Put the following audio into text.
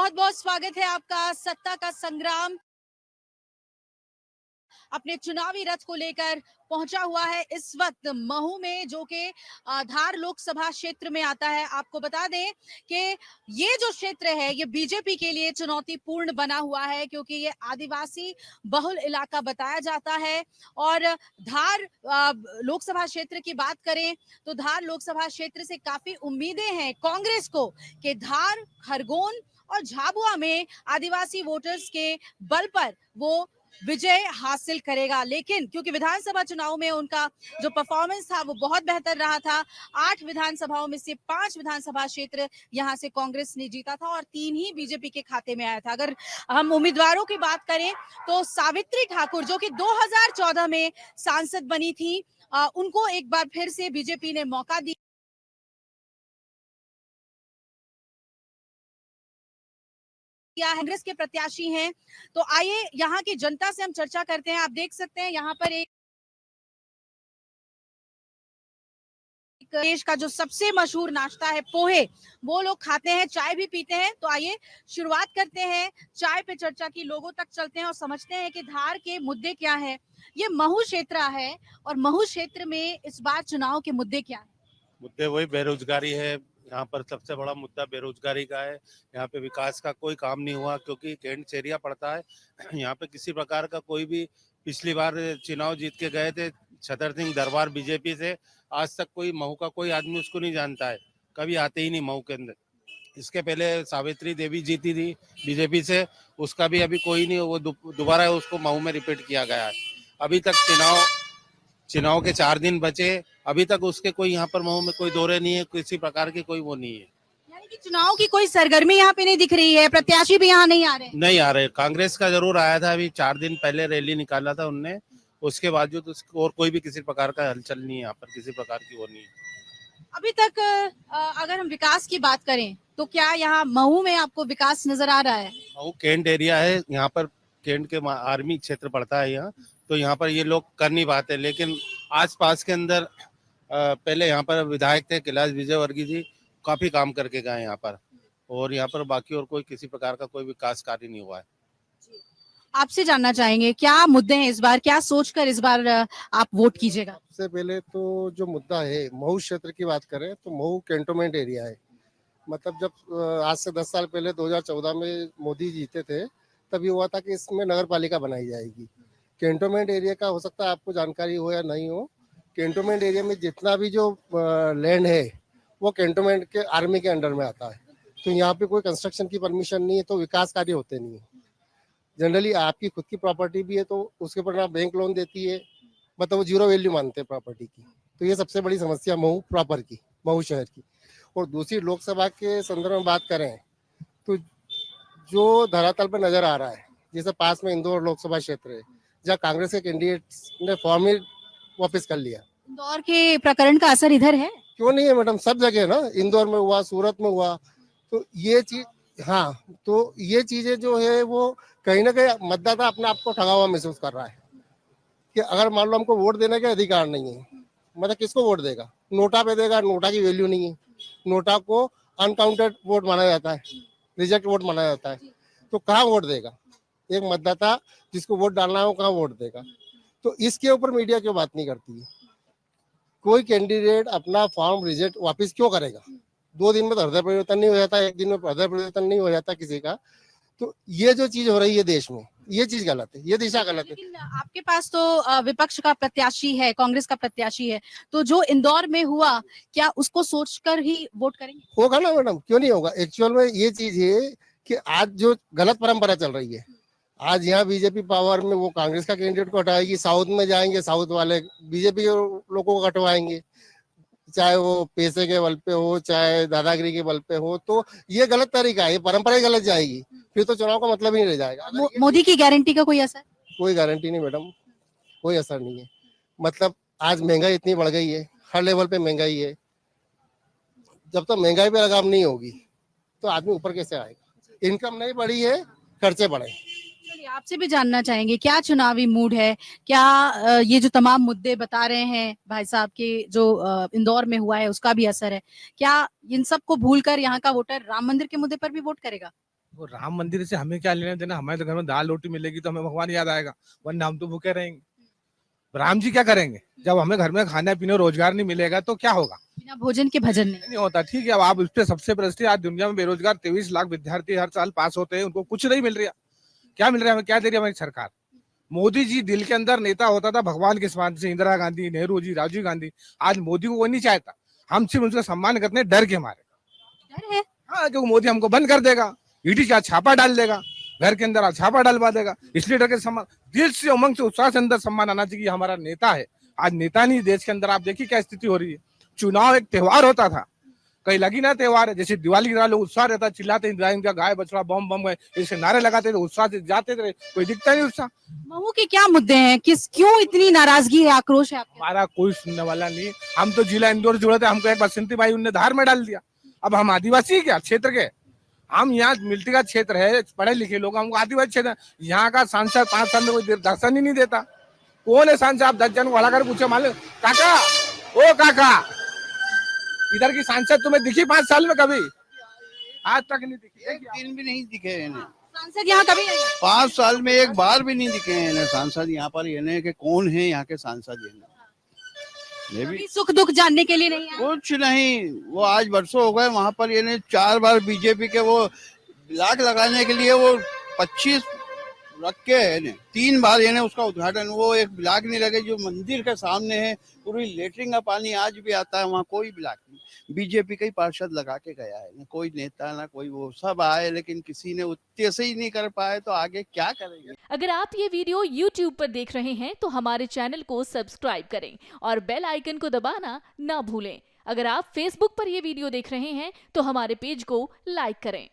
बहुत बहुत स्वागत है आपका। सत्ता का संग्राम अपने चुनावी रथ को लेकर पहुंचा हुआ है इस वक्त महू में, जो कि धार लोकसभा क्षेत्र में आता है। आपको बता दें कि ये जो क्षेत्र है ये बीजेपी के लिए चुनौतीपूर्ण बना हुआ है, क्योंकि ये आदिवासी बहुल इलाका बताया जाता है। और धार लोकसभा क्षेत्र की बात करें तो धार लोकसभा क्षेत्र से काफी उम्मीदें हैं कांग्रेस को कि धार, खरगोन और झाबुआ में आदिवासी वोटर्स के बल पर वो विजय हासिल करेगा। लेकिन क्योंकि विधानसभा चुनाव में उनका जो परफॉर्मेंस था वो बहुत बेहतर रहा था, 8 विधानसभाओं में से 5 विधानसभा क्षेत्र यहां से कांग्रेस ने जीता था और 3 ही बीजेपी के खाते में आया था। अगर हम उम्मीदवारों की बात करें तो सावित्री ठाकुर, जो कि 2014 में सांसद बनी थी, उनको एक बार फिर से बीजेपी ने मौका दिया। कांग्रेस के प्रत्याशी हैं, तो आइए यहाँ की जनता से हम चर्चा करते हैं। आप देख सकते हैं यहाँ पर एक देश का जो सबसे मशहूर नाश्ता है पोहे, वो लोग खाते हैं, चाय भी पीते हैं। तो आइए शुरुआत करते हैं चाय पे चर्चा की, लोगों तक चलते हैं और समझते हैं कि धार के मुद्दे क्या है। ये महू क्षेत्र है और महू क्षेत्र में इस बार चुनाव के मुद्दे क्या है? मुद्दे वही बेरोजगारी है। यहाँ पर सबसे बड़ा मुद्दा बेरोजगारी का है। यहाँ पे विकास का कोई काम नहीं हुआ, क्योंकि कैंट एरिया पड़ता है। यहाँ पे किसी प्रकार का कोई भी, पिछली बार चुनाव जीत के गए थे छतर सिंह दरबार बीजेपी से, आज तक कोई महू का कोई आदमी उसको नहीं जानता है, कभी आते ही नहीं महू के अंदर। इसके पहले सावित्री देवी जीती थी बीजेपी से, उसका भी अभी कोई नहीं, वो दोबारा उसको महू में रिपीट किया गया है। अभी तक चुनाव के 4 दिन बचे, अभी तक उसके कोई यहाँ पर महू में कोई दौरे नहीं है, किसी प्रकार की कोई वो नहीं है। यानी कि चुनाव की कोई सरगर्मी यहाँ पे नहीं दिख रही है, प्रत्याशी भी यहाँ नहीं आ रहे? नहीं आ रहे। कांग्रेस का जरूर आया था, अभी 4 दिन पहले रैली निकाला था उनने, उसके बावजूद और कोई भी किसी प्रकार का हलचल नहीं है यहाँ पर, किसी प्रकार की वो नहीं है। अभी तक अगर हम विकास की बात करें तो क्या यहाँ महू में आपको विकास नजर आ रहा है? महू कैंट एरिया है, यहाँ पर कैंट के आर्मी क्षेत्र पड़ता है यहाँ, तो यहाँ पर ये लोग कर नहीं पाते। लेकिन आस पास के अंदर पहले यहाँ पर विधायक थे कैलाश विजयवर्गीय जी, काफी काम करके गए यहाँ पर, और यहाँ पर बाकी और कोई किसी प्रकार का कोई विकास कार्य नहीं हुआ है। आपसे जानना चाहेंगे क्या मुद्दे हैं इस बार, क्या सोचकर इस बार आप वोट कीजिएगा? सबसे पहले तो जो मुद्दा है महू क्षेत्र की बात करें तो महू कैंटोनमेंट एरिया है। मतलब जब आज से 10 साल पहले 2014 में मोदी जीते थे, तब ये हुआ था कि इसमें नगर पालिका बनाई जाएगी। कैंटोनमेंट एरिया का हो सकता है आपको जानकारी हो या नहीं हो, कैंटोनमेंट एरिया में जितना भी जो लैंड है वो कैंटोनमेंट के आर्मी के अंडर में आता है। तो यहाँ पे कोई कंस्ट्रक्शन की परमिशन नहीं है, तो विकास कार्य होते नहीं है। जनरली आपकी खुद की प्रॉपर्टी भी है तो उसके ऊपर आप बैंक लोन देती है, मतलब वो जीरो वैल्यू मानते हैं प्रॉपर्टी की। तो ये सबसे बड़ी समस्या महू प्रॉपर की, महू शहर की। और दूसरी लोकसभा के संदर्भ में बात करें तो जो धरातल पर नजर आ रहा है, जैसे पास में इंदौर लोकसभा क्षेत्र है जहाँ कांग्रेस के कैंडिडेट ने फॉर्म ही वापस कर लिया। इंदौर के प्रकरण का असर इधर है? क्यों नहीं है मैडम, सब जगह ना, इंदौर में हुआ, सूरत में हुआ। तो ये चीज, हाँ, तो ये चीजें जो है वो कहीं ना कहीं मतदाता अपने आप को ठगा हुआ महसूस कर रहा है कि अगर मान लो हमको वोट देने का अधिकार नहीं है, मतलब किसको वोट देगा? नोटा पे देगा, नोटा की वैल्यू नहीं है, नोटा को अनकाउंटेड वोट माना जाता है, रिजेक्ट वोट माना जाता है। तो कहाँ वोट देगा एक मतदाता? जिसको वोट डालना है वो कहाँ वोट देगा? तो इसके ऊपर मीडिया क्यों बात नहीं करती है? कोई कैंडिडेट अपना फॉर्म रिजेक्ट वापस क्यों करेगा? 2 दिन में तो हृदय परिवर्तन नहीं हो जाता, 1 दिन में हृदय परिवर्तन नहीं हो जाता किसी का। तो ये जो चीज हो रही है देश में, ये चीज गलत है, ये दिशा गलत है। लेकिन आपके पास तो विपक्ष का प्रत्याशी है, कांग्रेस का प्रत्याशी है, तो जो इंदौर में हुआ क्या उसको सोचकर ही वोट करेंगे? होगा ना मैडम, क्यों नहीं होगा? एक्चुअल में ये चीज है कि आज जो गलत परंपरा चल रही है, आज यहाँ बीजेपी पावर में, वो कांग्रेस का कैंडिडेट को हटाएगी, साउथ में जाएंगे, साउथ वाले बीजेपी के लोगों को हटवाएंगे, चाहे वो पैसे के बल पे हो, चाहे दादागिरी के बल पे हो। तो ये गलत तरीका है, ये परंपरा ही गलत जाएगी, फिर तो चुनाव का मतलब ही नहीं रह जाएगा। मोदी की गारंटी का कोई असर? कोई गारंटी नहीं मैडम, कोई असर नहीं है। मतलब आज महंगाई इतनी बढ़ गई है, हर लेवल पे महंगाई है। जब तक महंगाई पे लगाम नहीं होगी तो आदमी ऊपर कैसे आएगा? इनकम नहीं बढ़ी है, खर्चे बढ़े। चलिए आपसे भी जानना चाहेंगे क्या चुनावी मूड है, क्या ये जो तमाम मुद्दे बता रहे हैं भाई साहब के, जो इंदौर में हुआ है उसका भी असर है? क्या इन सब को भूलकर यहाँ का वोटर राम मंदिर के मुद्दे पर भी वोट करेगा? वो राम मंदिर से हमें क्या लेना देना, हमारे तो घर में दाल रोटी मिलेगी तो हमें भगवान याद आएगा, वरना हम तो भूखे रहेंगे। राम जी क्या करेंगे जब हमें घर में खाने पीने रोजगार नहीं मिलेगा तो क्या होगा? बिना भोजन के भजन नहीं। नहीं होता। ठीक है, अब आप उस पर सबसे प्रश्न, आज दुनिया में बेरोजगार 23 लाख विद्यार्थी हर साल पास होते हैं, उनको कुछ नहीं मिल रहा। क्या मिल रहा है हमें? क्या दे रही है हमारी सरकार? मोदी जी दिल के अंदर नेता होता था भगवान के समान से, इंदिरा गांधी, नेहरू जी, राजीव गांधी। आज मोदी को कोई नहीं चाहता, हम सिर्फ उसका सम्मान करते हैं डर के मारे। डर है। हाँ, क्योंकि मोदी हमको बंद कर देगा, ईडी का छापा डाल देगा, घर के अंदर छापा डलवा देगा, इसलिए डर के सम्मान, दिल से उमंग से उत्साह से अंदर सम्मान आना चाहिए, हमारा नेता है। आज नेता नहीं देश के अंदर, आप देखिए क्या स्थिति हो रही है। चुनाव एक त्योहार होता था, कहीं लगी ना त्योहार है, जैसे दिवाली के लोग उत्साह रहता, चिल्लाते इनका गाय बछड़ा बम बम गए, इसके नारे लगाते थे, उत्साह से जाते थे, कोई दिखता नहीं उत्साह। महू के क्या मुद्दे हैं, क्यों इतनी नाराजगी है, आक्रोश है आपके? हमारा कोई सुनने वाला नहीं। हम तो जिला इंदौर जुड़े थे, हमको एक बार बसंती बाई उनने धार में डाल दिया। अब हम आदिवासी क्या क्षेत्र के, हम यहाँ मिट्टी का क्षेत्र है, पढ़े लिखे लोग, हमको आदिवासी क्षेत्र, यहाँ का सांसद 5 साल में कोई दर्शन ही नहीं देता। कौन है सांसद? आप 10 जन को हला कर पूछे, मान लो काका, ओ काका, इधर की सांसद तुम्हें दिखी 5 साल में कभी? आज तक नहीं दिखी, एक दिन भी नहीं दिखे इन्हें। सांसद यहाँ कभी नहीं? 5 साल में एक बार भी नहीं दिखे हैं इन्हें सांसद यहाँ पर, इन्हें कि कौन है यहाँ के सांसद। ये भी कभी सुख दुख जानने के लिए नहीं आए? कुछ नहीं। वो आज वर्षों हो गए वहां पर, इन्हें 4 बार बीजेपी के वो ब्लॉक लगाने के लिए वो 25 रख के है इन्हें, 3 बार इन्हें उसका उद्घाटन, वो एक ब्लॉक नहीं लगे जो मंदिर के सामने है, पूरी लेटरिन का पानी आज भी आता है, वहाँ कोई ब्लॉक नहीं। बीजेपी का ही पार्षद लगा के गया है, ना कोई नेता ना कोई, वो सब आए लेकिन किसी ने उत्ते से ही नहीं कर पाए, तो आगे क्या करेंगे। अगर आप ये वीडियो YouTube पर देख रहे हैं तो हमारे चैनल को सब्सक्राइब करें और बेल आइकन को दबाना ना भूलें। अगर आप Facebook पर ये वीडियो देख रहे हैं तो हमारे पेज को लाइक करें।